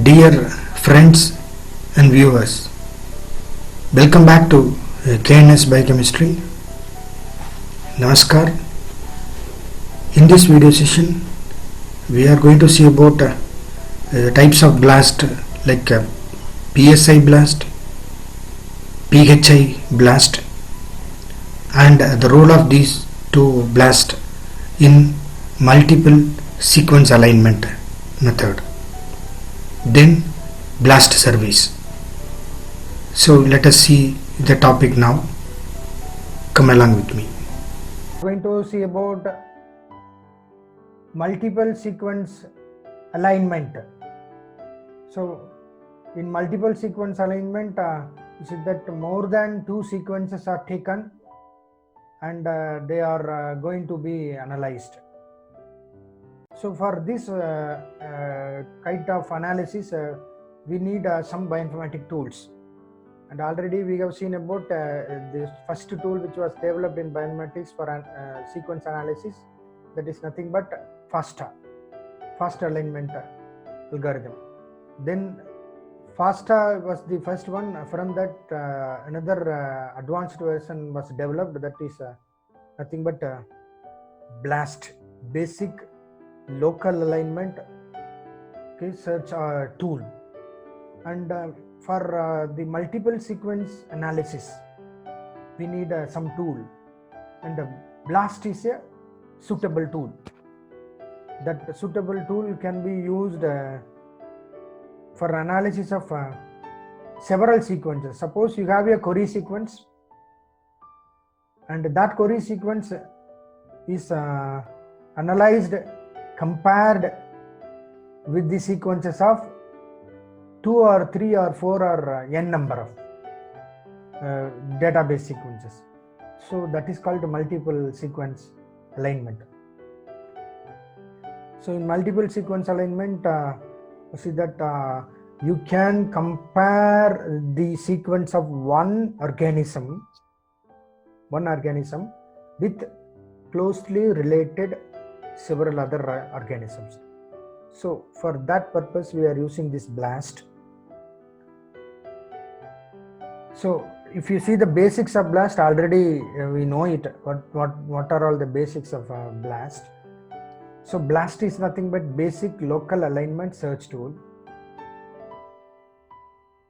Dear friends and viewers, welcome back to KNS Biochemistry. Namaskar. In this video session, we are going to see about types of blast like PSI blast, PHI blast, and the role of these two blasts in multiple sequence alignment method. Then blast service. So let us see the topic now. Come along with me. Going to see about multiple sequence alignment. So in multiple sequence alignment, you see that more than two sequences are taken and they are going to be analyzed. So for this kind of analysis, we need some bioinformatic tools. And already we have seen about this first tool which was developed in bioinformatics for sequence analysis. That is nothing but FASTA alignment algorithm. Then FASTA was the first one. From that another advanced version was developed, that is nothing but BLAST, basic local alignment search tool. And for the multiple sequence analysis, we need some tool, and BLAST is a suitable tool. That suitable tool can be used for analysis of several sequences. Suppose you have a query sequence, and that query sequence is analyzed, compared with the sequences of 2 or 3 or 4 or n number of database sequences. So that is called multiple sequence alignment. So in multiple sequence alignment, see that you can compare the sequence of one organism with closely related several other organisms. So for that purpose, we are using this BLAST. So if you see the basics of BLAST, already we know it. What are all the basics of BLAST? So BLAST is nothing but basic local alignment search tool.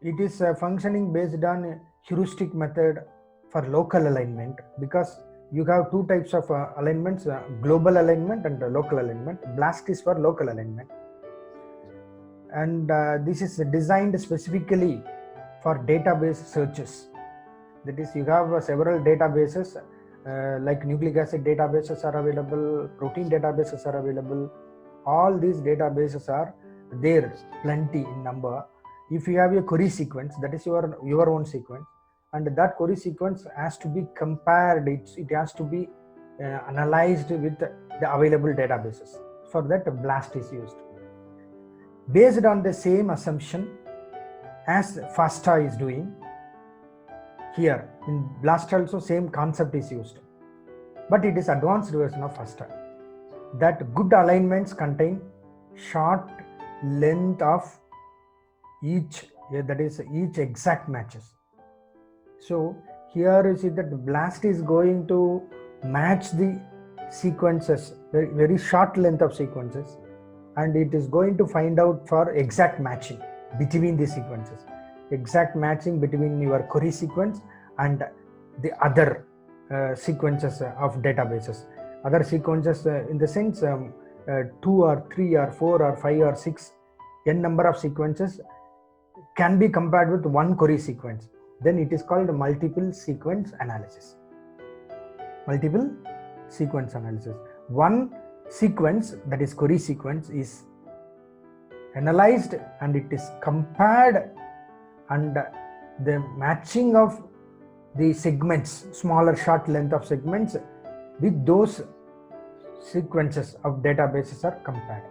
It is functioning based on heuristic method for local alignment, because you have two types of alignments, global alignment and local alignment. BLAST is for local alignment, and this is designed specifically for database searches. That is, you have several databases like nucleic acid databases are available, protein databases are available. All these databases are there, plenty in number. If you have a query sequence, that is your own sequence, and that query sequence has to be compared, it has to be analyzed with the available databases. For that, BLAST is used. Based on the same assumption as FASTA is doing, here in BLAST also same concept is used, but it is advanced version of FASTA. That good alignments contain short length of each, that is each exact matches. So here you see that BLAST is going to match the sequences, very short length of sequences, and it is going to find out for exact matching between the sequences, exact matching between your query sequence and the other sequences of databases. Other sequences in the sense 2 or 3 or 4 or 5 or 6 n number of sequences can be compared with one query sequence. Then it is called multiple sequence analysis. Multiple sequence analysis. One sequence, that is query sequence, is analyzed and it is compared, and the matching of the segments, smaller short length of segments, with those sequences of databases are compared.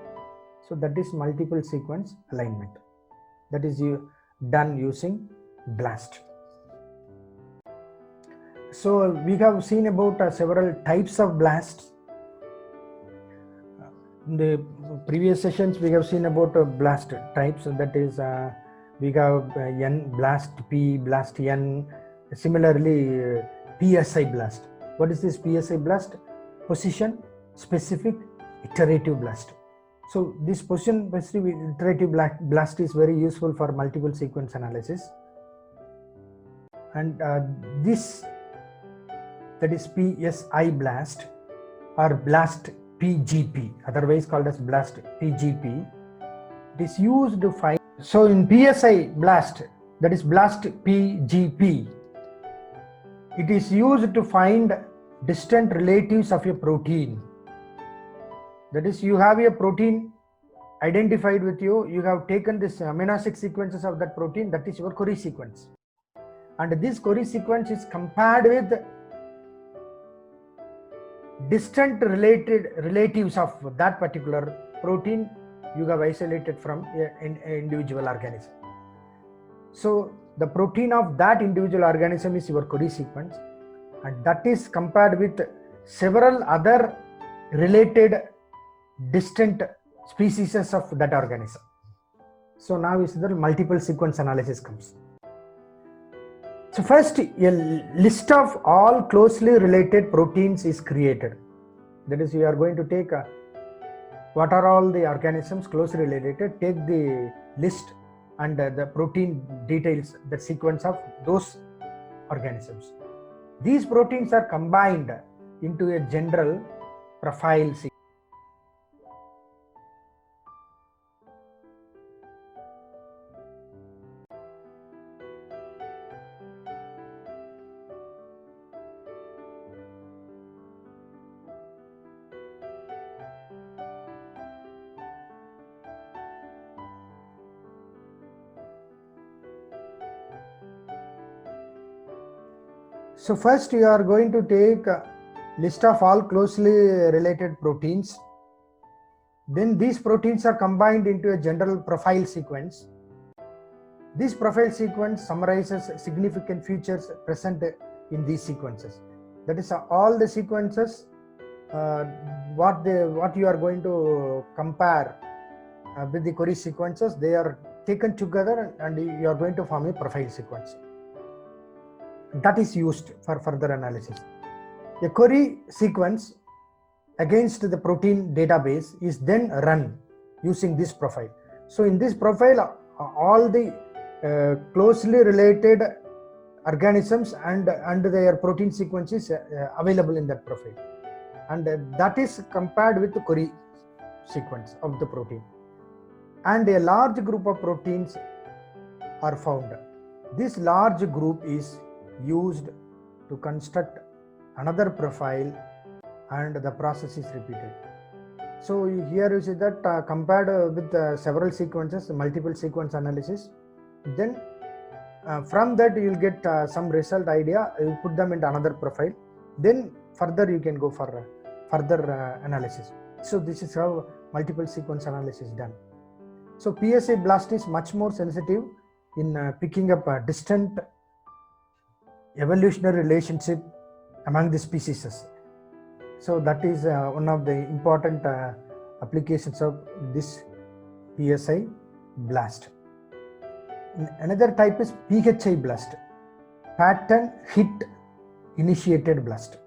So that is multiple sequence alignment. That is done using BLAST. So we have seen about several types of blasts. In the previous sessions, we have seen about blast types. That is, we have N blast, P blast, N. Similarly, PSI blast. What is this PSI blast? Position specific iterative blast. So this position specific iterative blast is very useful for multiple sequence analysis. And this, that is PSI blast or blast PGP, otherwise called as blast PGP. It is used to find. So in PSI blast, that is blast PGP, it is used to find distant relatives of a protein. That is, you have a protein identified with you, you have taken this amino acid sequences of that protein, that is your query sequence. And this query sequence is compared with distant relatives of that particular protein you have isolated from an individual organism. So the protein of that individual organism is your query sequence, and that is compared with several other related distant species of that organism. So now is the multiple sequence analysis comes. So first, a list of all closely related proteins is created. That is, you are going to take what are all the organisms closely related, take the list and the protein details, the sequence of those organisms. These proteins are combined into a general profile sequence. So first you are going to take a list of all closely related proteins. Then these proteins are combined into a general profile sequence. This profile sequence summarizes significant features present in these sequences. That is, all the sequences, what you are going to compare with the query sequences, they are taken together and you are going to form a profile sequence. That is used for further analysis. A query sequence against the protein database is then run using this profile. So in this profile, all the closely related organisms and their protein sequences available in that profile, and that is compared with the query sequence of the protein, and a large group of proteins are found. This large group is used to construct another profile, and the process is repeated. So here you see that compared with several sequences, multiple sequence analysis, then from that you will get some result idea, you put them into another profile, then further you can go for further analysis. So this is how multiple sequence analysis is done. So PSI blast is much more sensitive in picking up a distant evolutionary relationship among the species. So that is one of the important applications of this PSI blast. Another type is PHI blast, pattern hit initiated blast.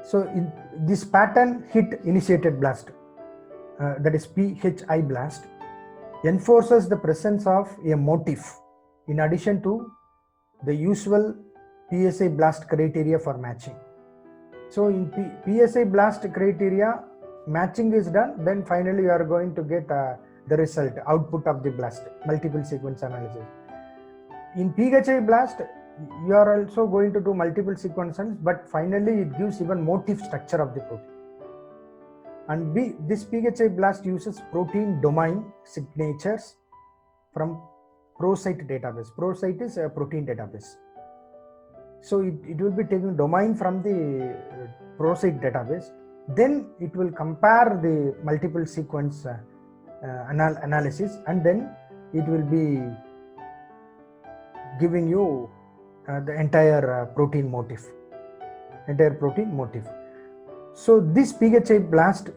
So in this pattern hit initiated blast, that is PHI blast, enforces the presence of a motif in addition to the usual PSI blast criteria for matching. So in PSI blast criteria, matching is done, then finally you are going to get the result, output of the blast, multiple sequence analysis. In PHI blast, you are also going to do multiple sequences, but finally it gives even motif structure of the protein. And this PHI blast uses protein domain signatures from ProCite database. ProCite is a protein database. So it will be taking domain from the ProCite database. Then it will compare the multiple sequence analysis, and then it will be giving you the entire protein motif. So this PHI blast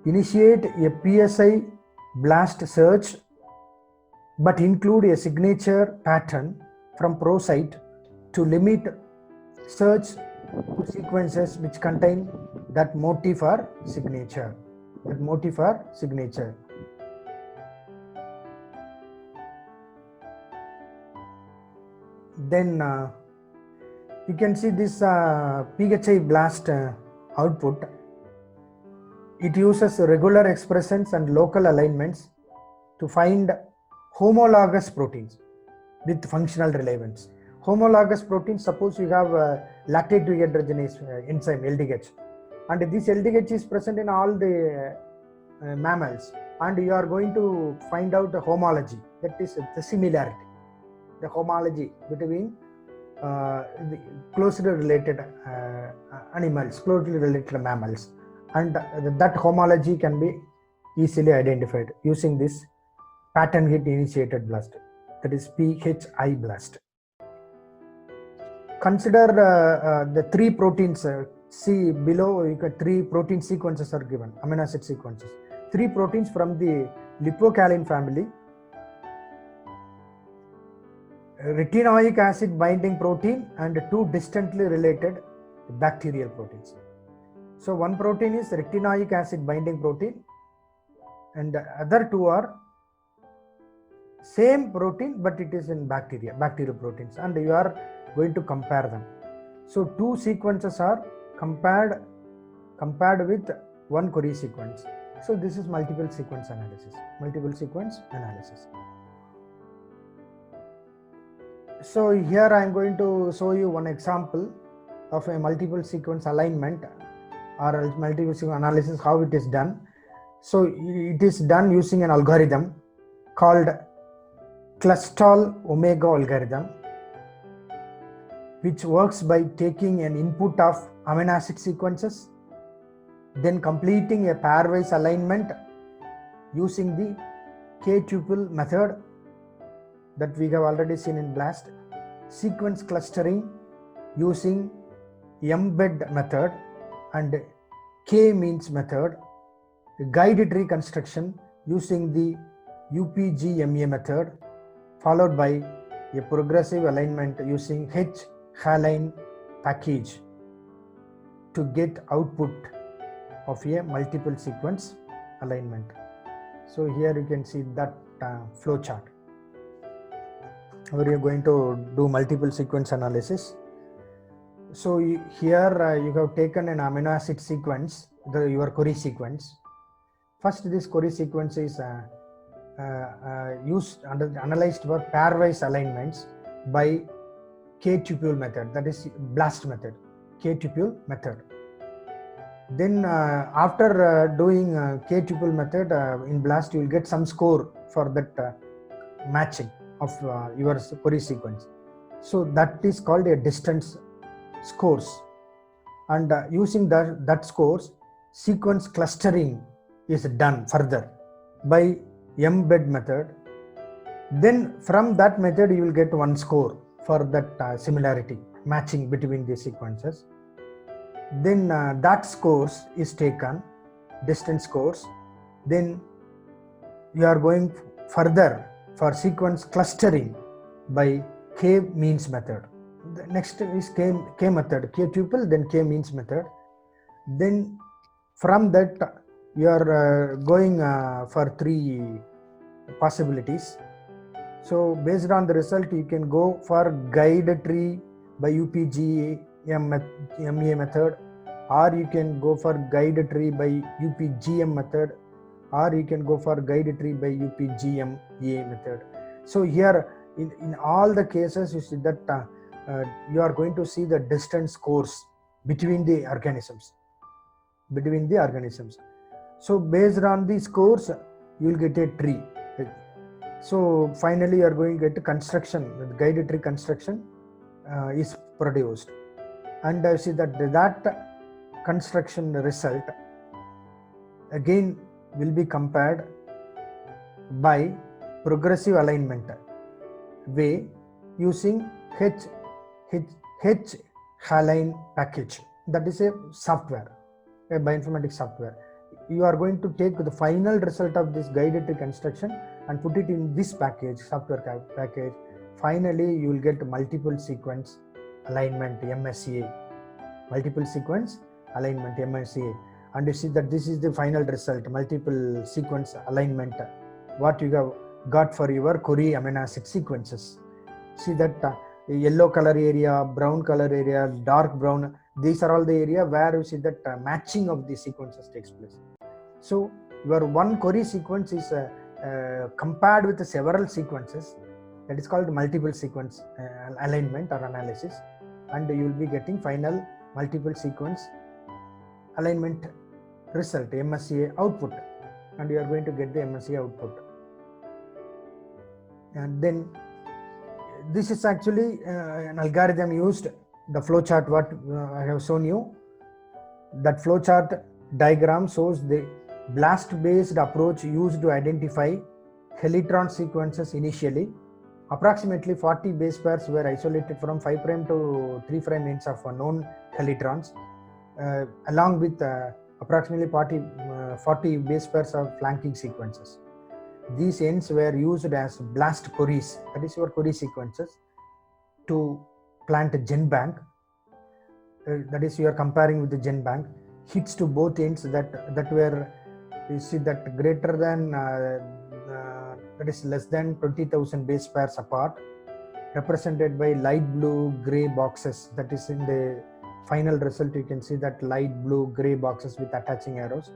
initiate a PSI BLAST search but include a signature pattern from ProSite to limit search to sequences which contain that motif or signature. Then you can see this PHI BLAST output. It uses regular expressions and local alignments to find homologous proteins with functional relevance. Homologous proteins, suppose you have lactate dehydrogenase enzyme LDH, and this LDH is present in all the mammals, and you are going to find out the homology, that is the similarity, the homology between the closely related animals, closely related mammals, and that homology can be easily identified using this pattern hit initiated BLAST, that is PHI BLAST. Consider the three proteins. See below, you got three protein sequences are given, amino acid sequences. Three proteins from the lipocalin family, retinoic acid binding protein, and two distantly related bacterial proteins. So one protein is retinoic acid binding protein, and the other two are same protein, but it is in bacterial proteins, and you are going to compare them. So two sequences are compared with one query sequence. So this is multiple sequence analysis. So here I am going to show you one example of a multiple sequence alignment or multiple sequence analysis, how it is done. So it is done using an algorithm called Clustal Omega algorithm, which works by taking an input of amino acid sequences, then completing a pairwise alignment using the K-tuple method that we have already seen in BLAST, sequence clustering using embed method and K-means method, guide tree construction using the UPGMA method, followed by a progressive alignment using H-Halline package to get output of a multiple sequence alignment. So here you can see that flow chart where you are going to do multiple sequence analysis. So here you have taken an amino acid sequence, your query sequence. First, this query sequence is analyzed for pairwise alignments by K-tuple method, that is BLAST method, K-tuple method. Then after doing K-tuple method in BLAST, you will get some score for that matching of your query sequence. So that is called a distance scores, and using that scores, sequence clustering is done further by embed method. Then from that method you will get one score for that similarity matching between the sequences. Then that scores is taken, distance scores. Then you are going further for sequence clustering by K-means method. The next is K method, K-tuple, then K-means method. Then from that you are going for three possibilities. So based on the result, you can go for guide tree by UPGMA method, or you can go for guide tree by UPGM method, or you can go for guide tree by UPGMA method. So here in all the cases, you see that you are going to see the distance scores between the organisms. So based on the scores, you will get a tree. So finally, you are going to get construction. The guide tree construction is produced, and I see that construction result again will be compared by progressive alignment way using H-Halline package. That is a software, a bioinformatics software. you are going to take the final result of this guided reconstruction and put it in this package, software package. Finally, you will get multiple sequence alignment MSCA, multiple sequence alignment MSCA, and you see that this is the final result, multiple sequence alignment, what you have got for your query amino acid sequences. See that yellow color area, brown color area, dark brown, these are all the area where you see that matching of the sequences takes place. So your one query sequence is compared with several sequences, that is called multiple sequence alignment or analysis, and you will be getting final multiple sequence alignment result, MSCA output, and you are going to get the MSCA output. And then this is actually an algorithm used, the flowchart what I have shown you. That flowchart diagram shows the BLAST based approach used to identify helitron sequences initially. Approximately 40 base pairs were isolated from 5' to 3' ends of known helitrons, along with approximately 40 base pairs of flanking sequences. These ends were used as BLAST queries, that is your query sequences, to plant a GenBank. That is, you are comparing with the GenBank. Hits to both ends that were, you see that greater than that is less than 20,000 base pairs apart, represented by light blue gray boxes. That is in the final result, you can see that light blue gray boxes with attaching arrows.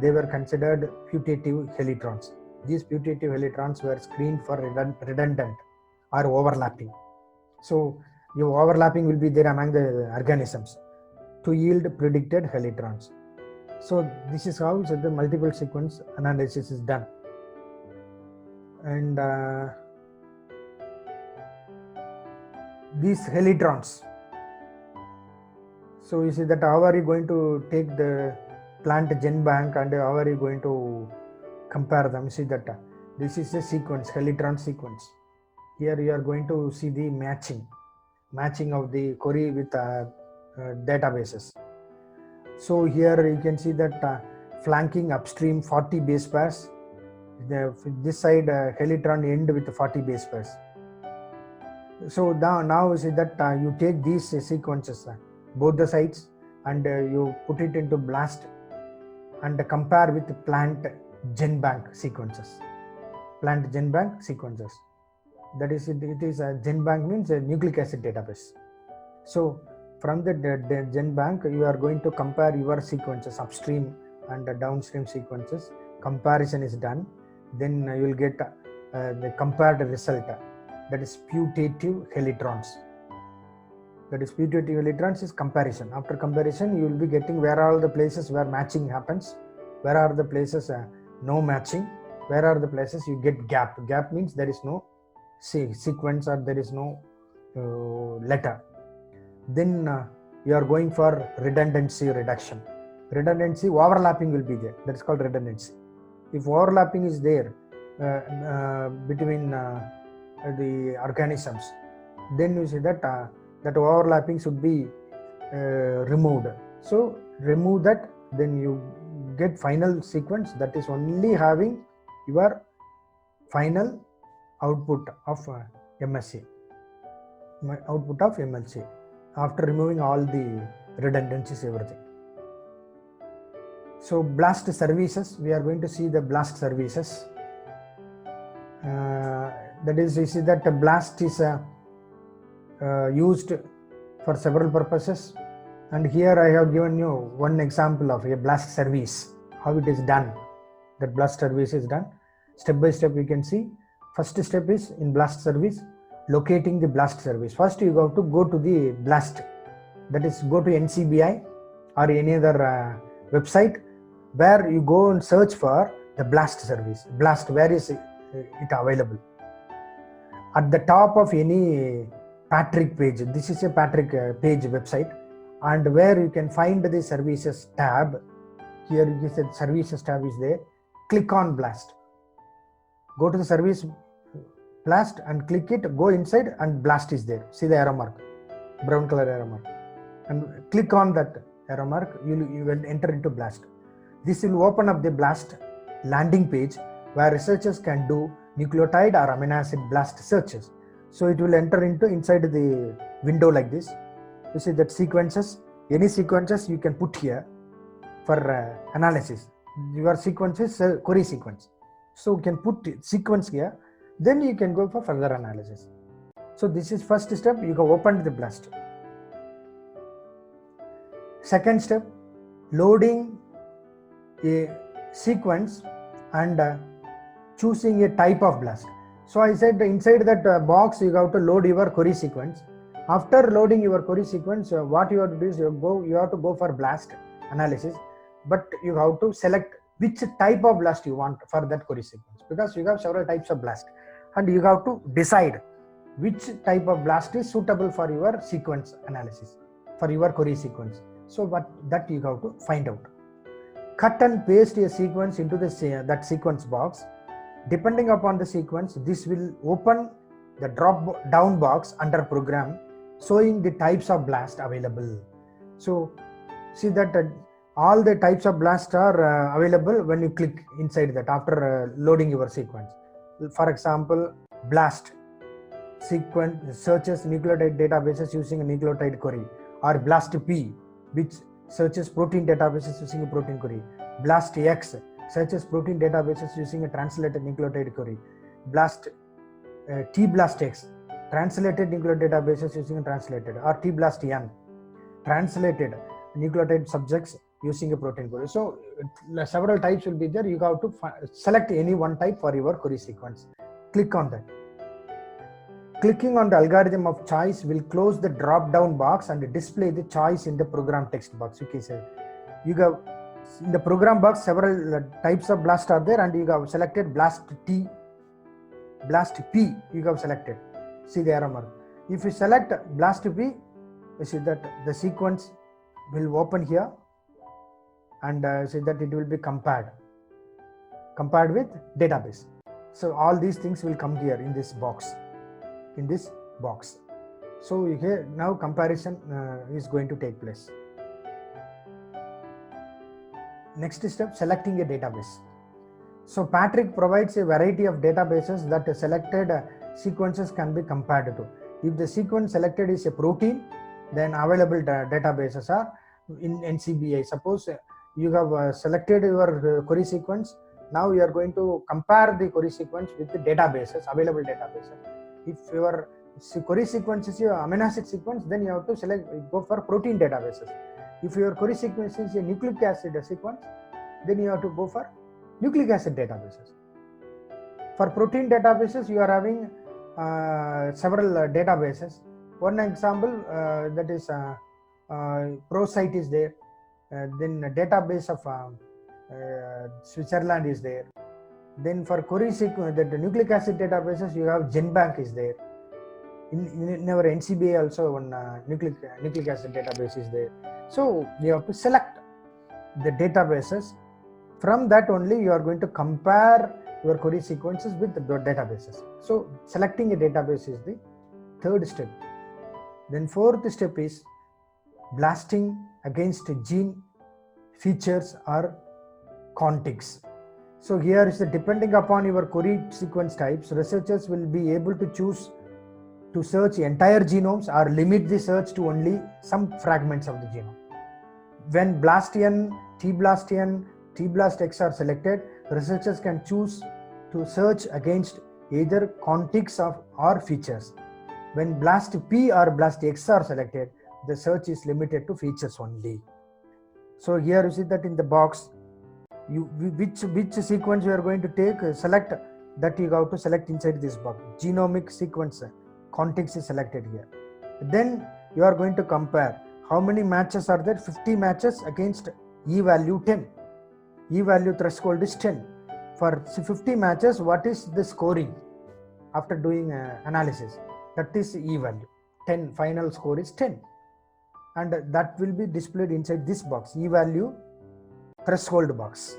They were considered putative helitrons. These putative helitrons were screened for redundant or overlapping. So your overlapping will be there among the organisms to yield predicted helitrons. So this is how the multiple sequence analysis is done. And these helitrons, so you see that how are you going to take the plant GenBank and how are you going to compare them? See that this is a sequence, helitron sequence. Here you are going to see the matching of the query with databases. So here you can see that flanking upstream 40 base pairs. This side helitron end with 40 base pairs. So now you see that you take these sequences, both the sides, and you put it into BLAST and compare with plant GenBank sequences. Plant GenBank sequences. That is, it is a GenBank means a nucleic acid database. So from the GenBank, you are going to compare your sequences, upstream and downstream sequences. Comparison is done. Then you will get the compared result, that is putative helitrons. That is putative helitrons is comparison. After comparison, you will be getting where are the places where matching happens, where are the places no matching, where are the places you get gap. Gap means there is no sequence or there is no letter. Then you are going for redundancy reduction. Redundancy, overlapping will be there. That is called redundancy. If overlapping is there between the organisms, then you see that that overlapping should be removed. So remove that, then you get final sequence that is only having your final output of MSCA. Output of MLCA after removing all the redundancies, everything. So BLAST services, we are going to see the BLAST services. That is, you see that BLAST is used for several purposes, and here I have given you one example of a BLAST service, how it is done. That BLAST service is done step by step. You can see first step is in BLAST service, locating the BLAST service. First you have to go to the BLAST, that is go to NCBI or any other website where you go and search for the BLAST service. BLAST, where is it available? At the top of any Patrick page, this is a Patrick page website, and where you can find the services tab. Here you see the services tab is there. Click on BLAST. Go to the service BLAST and click it, go inside and BLAST is there. See the arrow mark, brown color arrow mark, and click on that arrow mark, you will enter into BLAST. This will open up the BLAST landing page where researchers can do nucleotide or amino acid BLAST searches. So it will enter into inside the window like this. You see that sequences, any sequences you can put here for analysis. Your sequence is query sequence. So you can put sequence here, then you can go for further analysis. So this is first step, you have opened the BLAST. Second step, loading a sequence and choosing a type of BLAST. So I said inside that box you have to load your query sequence. After loading your query sequence, what you have to do is you have to go for BLAST analysis, but you have to select which type of BLAST you want for that query sequence, because you have several types of BLAST and you have to decide which type of BLAST is suitable for your sequence analysis, for your query sequence. So what that you have to find out. Cut and paste a sequence into that sequence box. Depending upon the sequence, this will open the drop down box under program showing the types of BLAST available. So see that all the types of BLAST are available when you click inside that after loading your sequence. For example, BLAST sequence searches nucleotide databases using a nucleotide query, or BLAST-P, which searches protein databases using a protein query. BLAST-X searches protein databases using a translated nucleotide query. T-BLAST-X translated nucleotide databases using a translated, or T-BLAST-N translated nucleotide subjects using a protein query. So several types will be there. You have to select any one type for your query sequence. Click on that. Clicking on the algorithm of choice will close the drop down box and display the choice in the program text box. Okay, so you have in the program box several types of BLAST are there, and you have selected BLAST-T, BLAST-P you have selected. See the arrow mark. If you select BLAST-P, you see that the sequence will open here, and see that it will be compared with database. So all these things will come here in this box. So here now comparison is going to take place. Next step, selecting a database. So Patrick provides a variety of databases that selected sequences can be compared to. If the sequence selected is a protein, then available databases are in NCBI. Suppose you have selected your query sequence. Now you are going to compare the query sequence with the databases, available databases. If your query sequence is your amino acid sequence, then you have to go for protein databases. If your query sequence is a nucleic acid sequence, then you have to go for nucleic acid databases. For protein databases, you are having several databases. One example that is ProCite is there. Then a database of Switzerland is there. Then for query sequence, the nucleic acid databases, you have GenBank is there. In our NCBI also one nucleic acid database is there. So you have to select the databases. From that only you are going to compare your query sequences with the databases. So selecting a database is the third step. Then fourth step is blasting against gene features or contigs. So here is the depending upon your query sequence types, researchers will be able to choose to search entire genomes or limit the search to only some fragments of the genome. When BLAST-N, T-BLAST-N, T-BLAST-X are selected, researchers can choose to search against either contigs or features. When BLAST-P or BLAST-X are selected, the search is limited to features only. So here you see that in the box, which sequence you are going to take, select that you have to select inside this box. Genomic sequence contigs is selected here. Then you are going to compare how many matches are there. 50 matches against e-value 10. E-value threshold is 10. For 50 matches, what is the scoring after doing analysis? That is e-value 10. Final score is 10, and that will be displayed inside this box, e-value threshold box.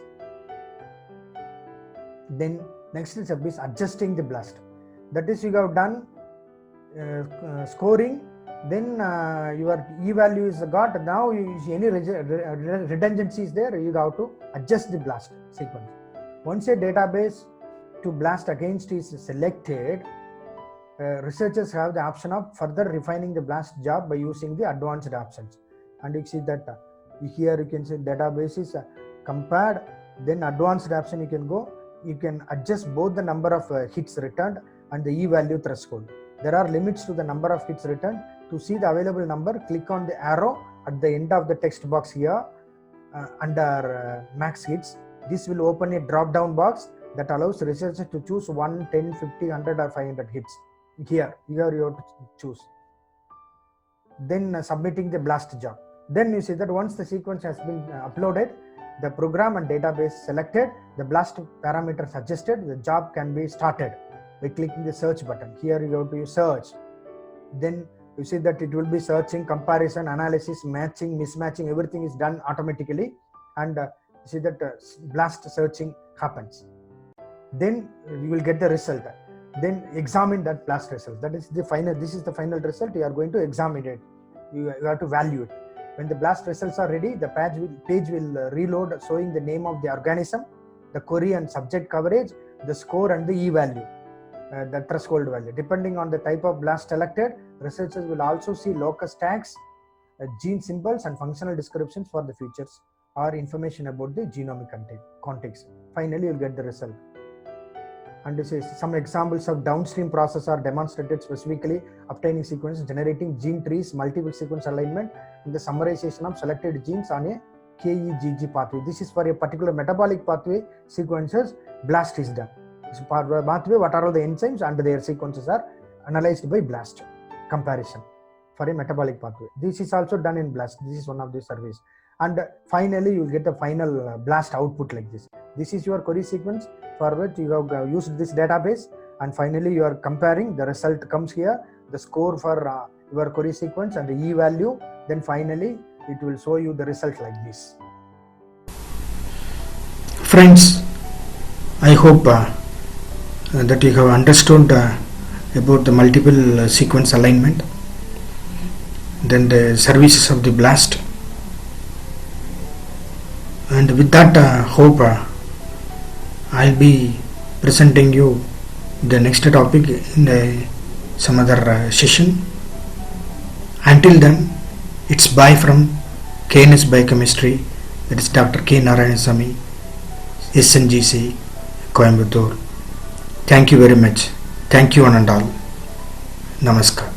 Then next step is adjusting the BLAST. That is, you have done scoring then your E value is got. Now you see any redundancy is there, you have to adjust the BLAST sequence. Once a database to BLAST against is selected, researchers have the option of further refining the BLAST job by using the advanced options. And you see that here you can see database is compared, then advanced option you can go, you can adjust both the number of hits returned and the E value threshold. There are limits to the number of hits returned. To see the available number, click on the arrow at the end of the text box here under max hits. This will open a drop down box that allows researchers to choose 1, 10, 50, 100 or 500 hits. Here you have to choose. Then submitting the BLAST job. Then you see that once the sequence has been uploaded, the program and database selected, the BLAST parameters adjusted, the job can be started by clicking the search button. Here you have to use search. Then you see that it will be searching, comparison, analysis, matching, mismatching, everything is done automatically, and you see that BLAST searching happens. Then you will get the result. Then examine that BLAST result. That is the final. This is the final result. You are going to examine it. You have to value it. When the BLAST results are ready, the page will reload, showing the name of the organism, the query and subject coverage, the score, and the E value, the threshold value. Depending on the type of BLAST selected, researchers will also see locus tags, gene symbols, and functional descriptions for the features or information about the genomic context. Finally, you'll get the result. And this is some examples of downstream process are demonstrated, specifically obtaining sequences, generating gene trees, multiple sequence alignment, and the summarization of selected genes on a KEGG pathway. This is for a particular metabolic pathway sequences. BLAST is done. This pathway, what are all the enzymes and their sequences are analyzed by BLAST comparison for a metabolic pathway. This is also done in BLAST. This is one of the surveys. And finally, you will get the final BLAST output like this. This is your query sequence for which you have used this database, and finally you are comparing. The result comes here, the score for your query sequence and the E value. Then finally it will show you the result like this. Friends, I hope that you have understood about the multiple sequence alignment, then the services of the BLAST, and with that hope I'll be presenting you the next topic in some other session. Until then, it's bye from KNS Biochemistry. That is Dr. K. Narayanasamy, SNGC, Coimbatore. Thank you very much. Thank you one and all. Namaskar.